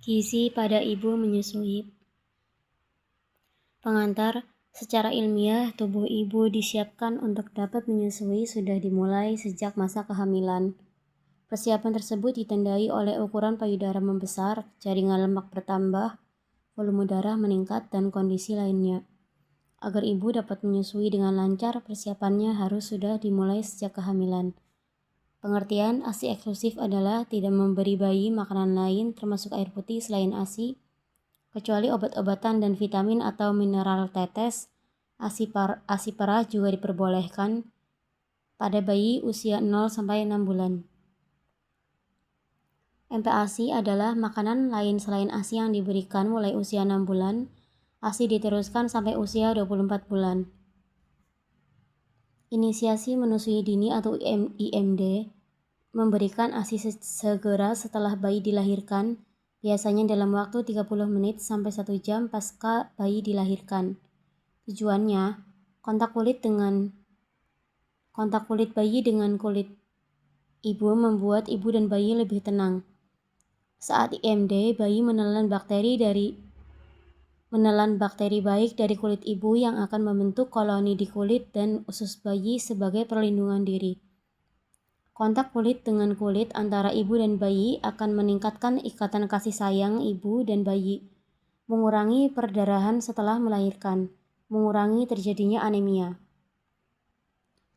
Gizi pada ibu menyusui. Pengantar, secara ilmiah, tubuh ibu disiapkan untuk dapat menyusui sudah dimulai sejak masa kehamilan. Persiapan tersebut ditandai oleh ukuran payudara membesar, jaringan lemak bertambah, volume darah meningkat, dan kondisi lainnya. Agar ibu dapat menyusui dengan lancar, persiapannya harus sudah dimulai sejak kehamilan. Pengertian ASI eksklusif adalah tidak memberi bayi makanan lain termasuk air putih selain ASI, kecuali obat-obatan dan vitamin atau mineral tetes. ASI perah juga diperbolehkan pada bayi usia 0-6 bulan. MPASI adalah makanan lain selain ASI yang diberikan mulai usia 6 bulan. ASI diteruskan sampai usia 24 bulan. Inisiasi menyusui dini atau IMD memberikan ASI segera setelah bayi dilahirkan, biasanya dalam waktu 30 menit sampai 1 jam pasca bayi dilahirkan. Tujuannya, kontak kulit bayi dengan kulit ibu membuat ibu dan bayi lebih tenang. Saat IMD, bayi menelan bakteri baik dari kulit ibu yang akan membentuk koloni di kulit dan usus bayi sebagai perlindungan diri. Kontak kulit dengan kulit antara ibu dan bayi akan meningkatkan ikatan kasih sayang ibu dan bayi, mengurangi perdarahan setelah melahirkan, mengurangi terjadinya anemia.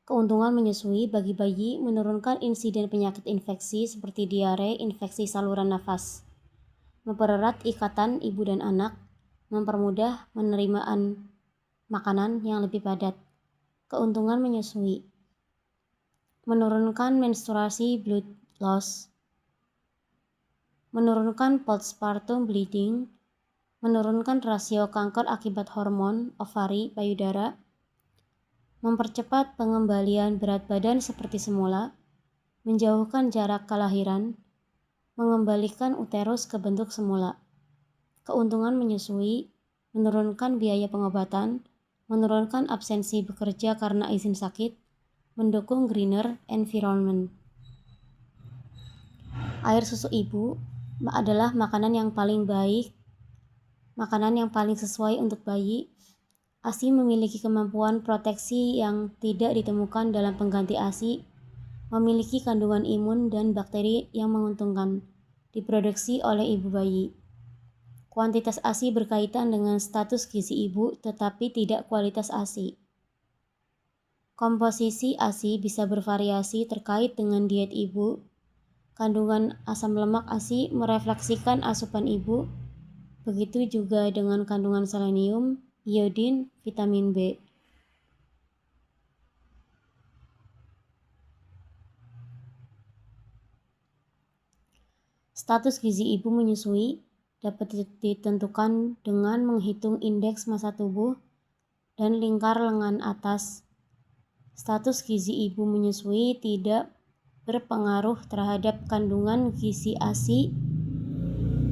Keuntungan menyusui bagi bayi menurunkan insiden penyakit infeksi seperti diare, infeksi saluran nafas, mempererat ikatan ibu dan anak, mempermudah penerimaan makanan yang lebih padat. Keuntungan menyusui: menurunkan menstruasi blood loss, menurunkan postpartum bleeding, menurunkan rasio kanker akibat hormon ovari payudara, mempercepat pengembalian berat badan seperti semula, menjauhkan jarak kelahiran, mengembalikan uterus ke bentuk semula. Keuntungan menyusui: menurunkan biaya pengobatan, menurunkan absensi bekerja karena izin sakit, mendukung greener environment. Air susu ibu adalah makanan yang paling sesuai untuk bayi. ASI memiliki kemampuan proteksi yang tidak ditemukan dalam pengganti ASI, memiliki kandungan imun dan bakteri yang menguntungkan, diproduksi oleh ibu bayi. Kuantitas ASI berkaitan dengan status gizi ibu, tetapi tidak kualitas ASI. Komposisi ASI bisa bervariasi terkait dengan diet ibu. Kandungan asam lemak ASI merefleksikan asupan ibu, begitu juga dengan kandungan selenium, iodin, vitamin B. Status gizi ibu menyusui dapat ditentukan dengan menghitung indeks massa tubuh dan lingkar lengan atas. Status gizi ibu menyusui tidak berpengaruh terhadap kandungan gizi ASI.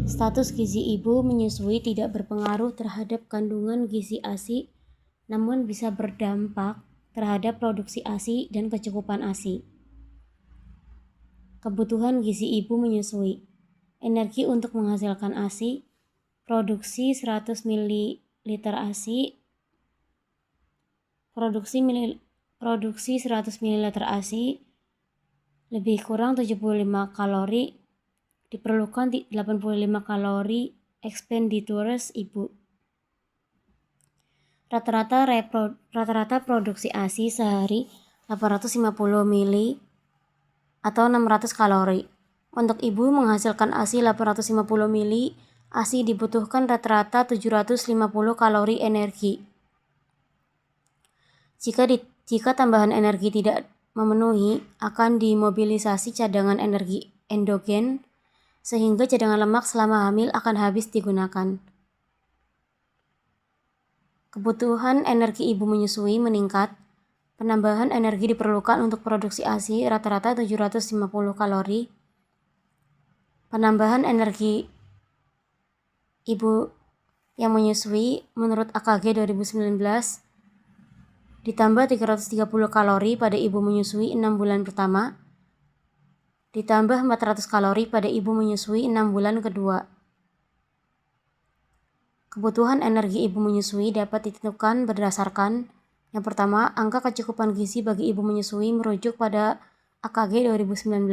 Status gizi ibu menyusui tidak berpengaruh terhadap kandungan gizi ASI, namun bisa berdampak terhadap produksi ASI dan kecukupan ASI. Kebutuhan gizi ibu menyusui: energi untuk menghasilkan ASI, produksi 100 ml ASI, produksi 100 ml ASI, lebih kurang 75 kalori, diperlukan 85 kalori expenditures ibu. Rata-rata produksi ASI sehari 850 ml atau 600 kalori. Untuk ibu menghasilkan ASI 850 ml, ASI dibutuhkan rata-rata 750 kalori energi. Jika tambahan energi tidak memenuhi, akan dimobilisasi cadangan energi endogen, sehingga cadangan lemak selama hamil akan habis digunakan. Kebutuhan energi ibu menyusui meningkat. Penambahan energi diperlukan untuk produksi ASI rata-rata 750 kalori. Penambahan energi ibu yang menyusui menurut AKG 2019 ditambah 330 kalori pada ibu menyusui 6 bulan pertama, ditambah 400 kalori pada ibu menyusui 6 bulan kedua. Kebutuhan energi ibu menyusui dapat ditentukan berdasarkan yang pertama, angka kecukupan gizi bagi ibu menyusui merujuk pada AKG 2019.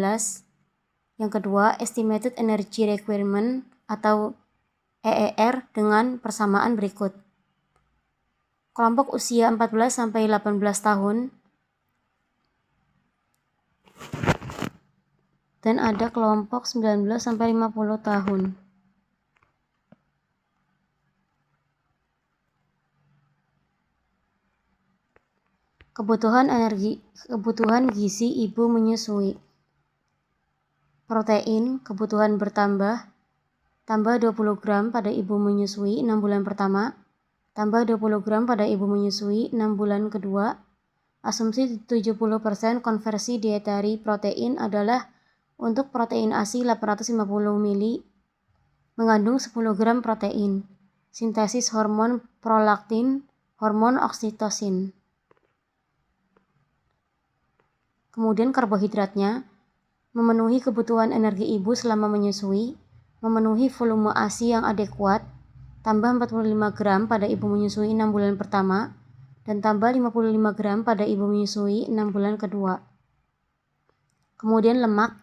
Yang kedua, Estimated Energy Requirement atau EER dengan persamaan berikut. Kelompok usia 14-18 tahun dan ada kelompok 19-50 tahun. Kebutuhan gizi ibu menyusui. Protein, kebutuhan bertambah, tambah 20 gram pada ibu menyusui 6 bulan pertama, tambah 20 gram pada ibu menyusui 6 bulan kedua. Asumsi 70% konversi dietary protein adalah untuk protein ASI 850 mili, mengandung 10 gram protein. Sintesis hormon prolaktin, hormon oksitosin. Kemudian karbohidratnya, memenuhi kebutuhan energi ibu selama menyusui, memenuhi volume ASI yang adekuat, tambah 45 gram pada ibu menyusui 6 bulan pertama, dan tambah 55 gram pada ibu menyusui 6 bulan kedua. Kemudian lemak,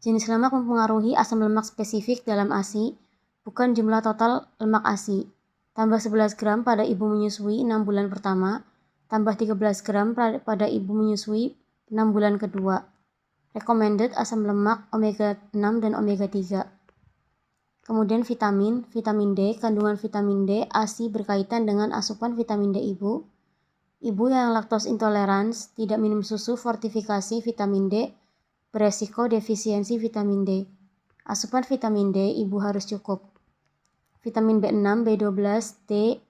jenis lemak mempengaruhi asam lemak spesifik dalam ASI, bukan jumlah total lemak ASI. Tambah 11 gram pada ibu menyusui 6 bulan pertama, tambah 13 gram pada ibu menyusui 6 bulan kedua. Recommended asam lemak omega 6 dan omega 3. Kemudian vitamin D, kandungan vitamin D ASI berkaitan dengan asupan vitamin D ibu. Ibu yang laktos intolerans, tidak minum susu fortifikasi vitamin D, beresiko defisiensi vitamin D. Asupan vitamin D ibu harus cukup. Vitamin B6, B12, D,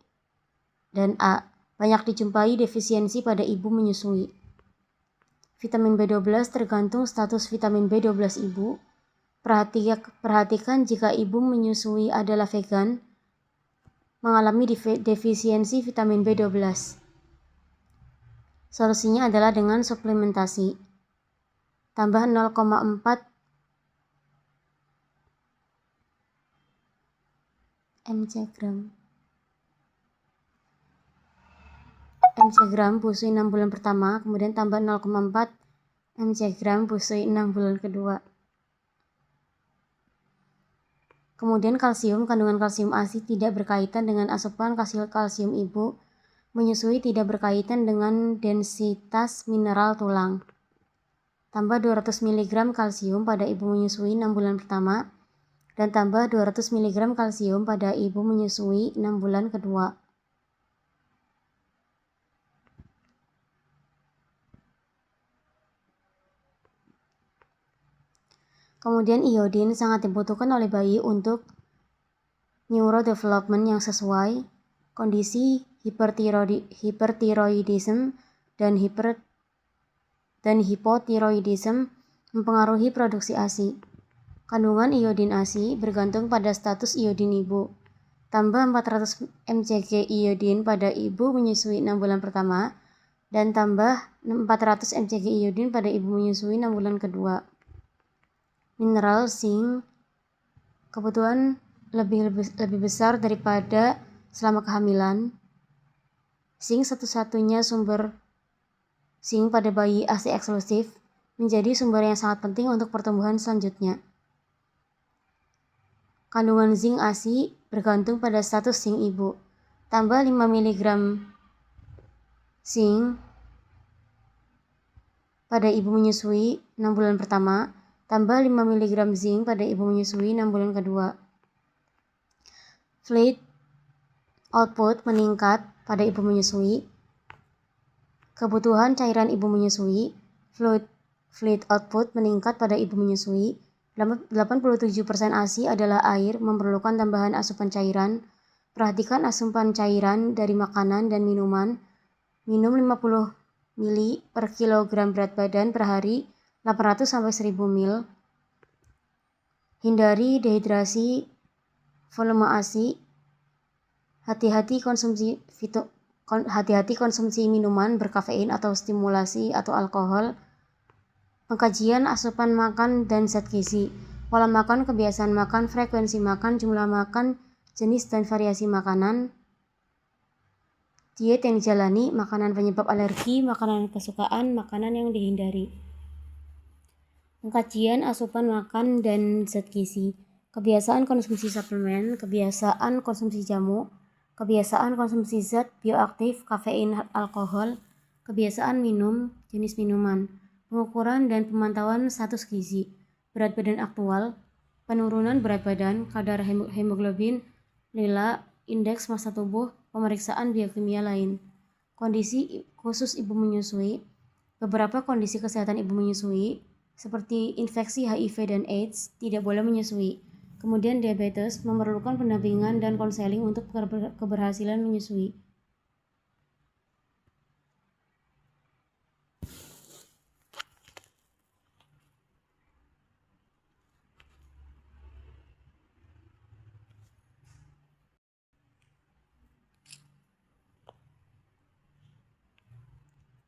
dan A banyak dijumpai defisiensi pada ibu menyusui. Vitamin B12 tergantung status vitamin B12 ibu. Perhatikan jika ibu menyusui adalah vegan, mengalami defisiensi vitamin B12. Solusinya adalah dengan suplementasi. Tambah 0,4 mg busui 6 bulan pertama, kemudian tambah 0,4 mg busui 6 bulan kedua. Kemudian kalsium, kandungan kalsium ASI tidak berkaitan dengan asupan kalsium ibu menyusui, tidak berkaitan dengan densitas mineral tulang. Tambah 200 mg kalsium pada ibu menyusui 6 bulan pertama, dan tambah 200 mg kalsium pada ibu menyusui 6 bulan kedua. Kemudian iodin sangat dibutuhkan oleh bayi untuk neurodevelopment yang sesuai, kondisi hipertiroidisme dan hipotiroidisme mempengaruhi produksi ASI. Kandungan iodin ASI bergantung pada status iodin ibu. Tambah 400 mcg iodin pada ibu menyusui 6 bulan pertama, dan tambah 400 mcg iodin pada ibu menyusui 6 bulan kedua. Mineral zinc, kebutuhan lebih besar daripada selama kehamilan. Zinc, satu-satunya sumber zinc pada bayi ASI eksklusif, menjadi sumber yang sangat penting untuk pertumbuhan selanjutnya. Kandungan zinc ASI bergantung pada status zinc ibu. Tambah 5 mg zinc pada ibu menyusui 6 bulan pertama, tambah 5 mg zinc pada ibu menyusui 6 bulan kedua. Fluid output meningkat pada ibu menyusui. Kebutuhan cairan ibu menyusui. Fluid output meningkat pada ibu menyusui. 87% ASI adalah air, memerlukan tambahan asupan cairan. Perhatikan asupan cairan dari makanan dan minuman. Minum 50 ml per kilogram berat badan per hari, 800-1000 ml. Hindari dehidrasi, volume ASI. Hati-hati konsumsi minuman berkafein atau stimulasi atau alkohol. Pengkajian asupan makan dan zat gizi. Pola makan, kebiasaan makan, frekuensi makan, jumlah makan, jenis dan variasi makanan, diet yang dijalani, makanan penyebab alergi, makanan kesukaan, makanan yang dihindari. Pengkajian asupan makan dan zat gizi, kebiasaan konsumsi suplemen, kebiasaan konsumsi jamu, kebiasaan konsumsi zat bioaktif, kafein, alkohol, kebiasaan minum, jenis minuman, pengukuran dan pemantauan status gizi, berat badan aktual, penurunan berat badan, kadar hemoglobin, lila, indeks massa tubuh, pemeriksaan biokimia lain. Kondisi khusus ibu menyusui, beberapa kondisi kesehatan ibu menyusui, seperti infeksi HIV dan AIDS, tidak boleh menyusui. Kemudian diabetes memerlukan pendampingan dan konseling untuk keberhasilan menyusui.